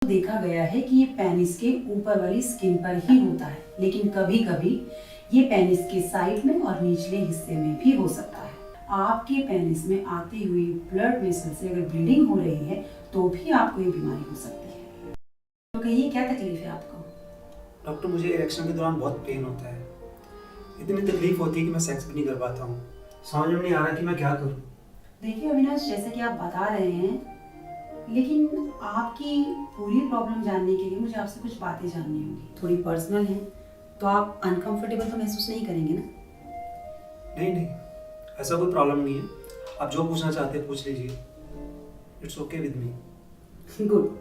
देखा गया है कि ये पेनिस के ऊपर वाली स्किन पर ही होता है, लेकिन कभी कभी ये पेनिस के साइड में और निचले हिस्से में भी हो सकता है। आपके पेनिस में आती हुई ब्लड वेसल से अगर ब्लीडिंग हो रही है तो भी आपको ये बीमारी हो सकती है। तो कहिए क्या तकलीफ है आपको? डॉक्टर, मुझे इरेक्शन के दौरान बहुत पेन होता है। इतनी तकलीफ होती है कि मैं सेक्स भी नहीं कर पाता हूँ। समझ में नहीं आ रहा कि मैं क्या करूँ। देखिए अविनाश, जैसे कि आप बता रहे हैं, लेकिन आपकी पूरी प्रॉब्लम जानने के लिए मुझे आपसे कुछ बातें जाननी होंगी, थोड़ी पर्सनल हैं, तो आप अनकंफर्टेबल तो महसूस नहीं करेंगे ना? नहीं, ऐसा कोई प्रॉब्लम नहीं है। आप जो पूछना चाहते हैं पूछ लीजिए। It's okay with me. Good.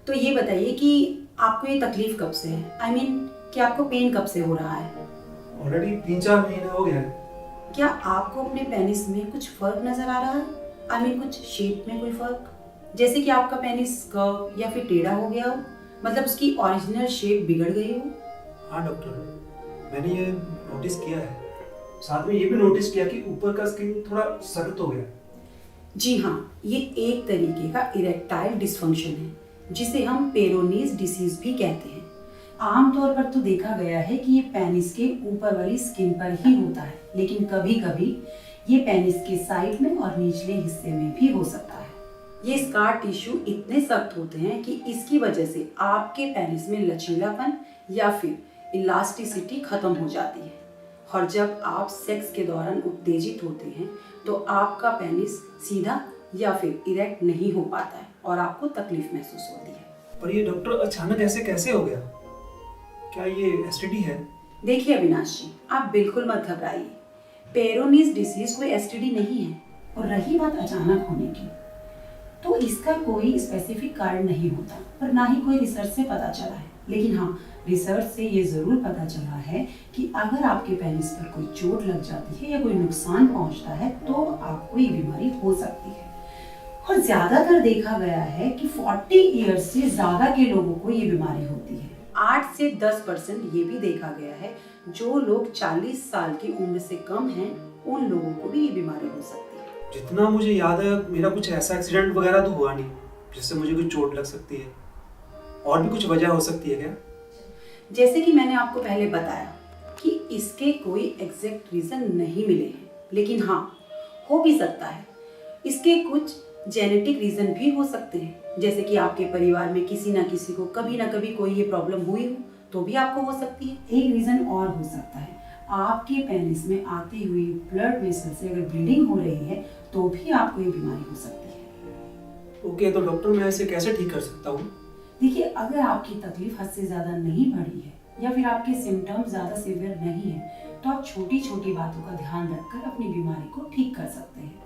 तो ये बताइए कि आपको ये तकलीफ कब से है? आई मीन कि आपको पेन कब से हो रहा है? ऑलरेडी 3-4 महीने हो गया है। क्या आपको अपने पेनिस में कुछ फर्क नजर आ रहा है? आई मीन कुछ शेप में कोई फर्क, जैसे कि आपका पेनिस कर्व या फिर टेढ़ा हो गया हो, मतलब उसकी ओरिजिनल शेप बिगड़ गई हो? हाँ डॉक्टर, मैंने ये नोटिस किया है। साथ में ये भी नोटिस किया कि ऊपर का स्किन थोड़ा सख्त हो गया। जी हाँ, ये एक तरीके का इरेक्टाइल डिस्फंक्शन है, जिसे हम पेरोनीज डिसीज भी कहते हैं। आमतौर पर तो देखा गया है कि ये पेनिस के ऊपर वाली स्किन पर ही होता है, लेकिन कभी कभी ये पेनिस के साइड में और निचले हिस्से में भी हो सकता है। ये स्कार टिश्यू इतने सख्त होते हैं कि इसकी वजह से आपके पेनिस में लचीलापन या फिर इलास्टिसिटी खत्म हो जाती है, और जब आप सेक्स के दौरान उत्तेजित होते हैं तो आपका पेनिस सीधा या फिर इरेक्ट नहीं हो पाता है और आपको तकलीफ महसूस होती है। पर ये डॉक्टर अचानक ऐसे कैसे हो गया? क्या ये एसटीडी है? देखिए अविनाश जी, आप बिल्कुल मत घबराइए। पेरोनीज डिसीज कोई एसटीडी नहीं है, और रही बात अचानक होने की, तो इसका कोई स्पेसिफिक कारण नहीं होता और ना ही कोई रिसर्च से पता चला है। लेकिन हाँ, रिसर्च से ये जरूर पता चला है कि अगर आपके पेनिस पर कोई चोट लग जाती है या कोई नुकसान पहुंचता है तो आपको ये बीमारी हो सकती है। और ज्यादातर देखा गया है कि 40 ईयर्स से ज्यादा के लोगों को ये बीमारी होती है। 8 से 10% ये भी देखा गया है जो लोग 40 साल की उम्र से कम हैं, उन लोगों को भी ये बीमारी हो सकती है। जितना मुझे याद है, मेरा कुछ ऐसा एक्सीडेंट वगैरह तो हुआ नहीं जिससे मुझे कोई चोट लग सकती है। और भी कुछ वजह हो सकती है क्या? जैसे कि मैंने आपको पहले बताया कि इसके कोई एग्जैक्ट रीजन नहीं मिले हैं, लेकिन हाँ, हो भी सकता है। इसके कुछ जेनेटिक रीजन भी हो सकते हैं, जैसे कि आपके परिवार में किसी ना किसी को कभी ना कभी कोई ये प्रॉब्लम हुई हो तो भी आपको हो सकती है। एक रीजन और हो सकता है, आपके पेनिस में आती हुई ब्लड वेसल से अगर ब्लीडिंग हो रही है तो भी आपको ये बीमारी हो सकती है। ओके, तो डॉक्टर मैं इसे कैसे ठीक कर सकता हूँ? देखिए, अगर आपकी तकलीफ हद से ज्यादा नहीं बढ़ी है या फिर आपके सिम्टम्स ज्यादा सीवियर नहीं है तो आप छोटी छोटी बातों का ध्यान रखकर अपनी बीमारी को ठीक कर सकते हैं,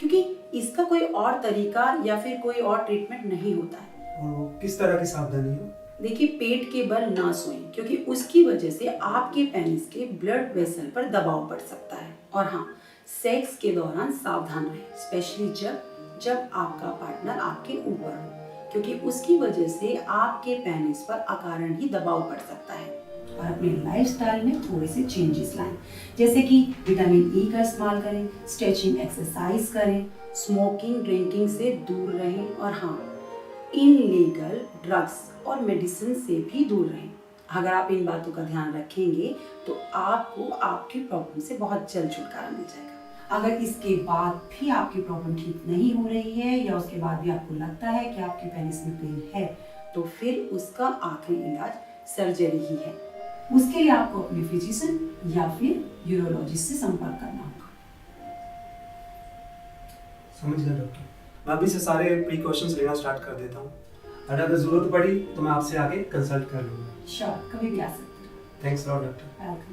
क्योंकि इसका कोई और तरीका या फिर कोई और ट्रीटमेंट नहीं होता है। और किस तरह की सावधानी है? देखिए, पेट के बल ना सोएं, क्योंकि उसकी वजह से आपके पेनिस के ब्लड वेसल पर दबाव पड़ सकता है। और हाँ, सेक्स के दौरान सावधान रहें, स्पेशली जब आपका पार्टनर आपके ऊपर हो, क्योंकि उसकी वजह से आपके पेनिस पर अकारण ही दबाव पड़ सकता है। और अपने लाइफस्टाइल में थोड़े से चेंजेस लाएं, जैसे कि विटामिन ई का इस्तेमाल करें, स्ट्रेचिंग एक्सरसाइज करें, स्मोकिंग ड्रिंकिंग से दूर रहें, और हाँ, इनलीगल ड्रग्स और मेडिसिन से भी दूर रहें। अगर आप इन बातों का ध्यान रखेंगे तो आपको आपकी प्रॉब्लम से बहुत जल्द छुटकारा मिल जाएगा। अगर इसके बाद भी आपकी प्रॉब्लम ठीक नहीं हो रही है या उसके बाद भी आपको लगता है कि आपके पेनिस में पेन है, तो फिर उसका आखिरी इलाज सर्जरी ही है। उसके लिए आपको अपने फिजिशियन या फिर यूरोलॉजिस्ट से संपर्क करना होगा। समझ गया डॉक्टर, मैं अभी से सारे प्रिकॉशंस लेना स्टार्ट कर देता हूँ। अगर जरूरत पड़ी तो मैं आपसे आके कंसल्ट कर लूँगा। श्योर, कभी भी आ सकते हैं। Thanks lot doctor. वेलकम।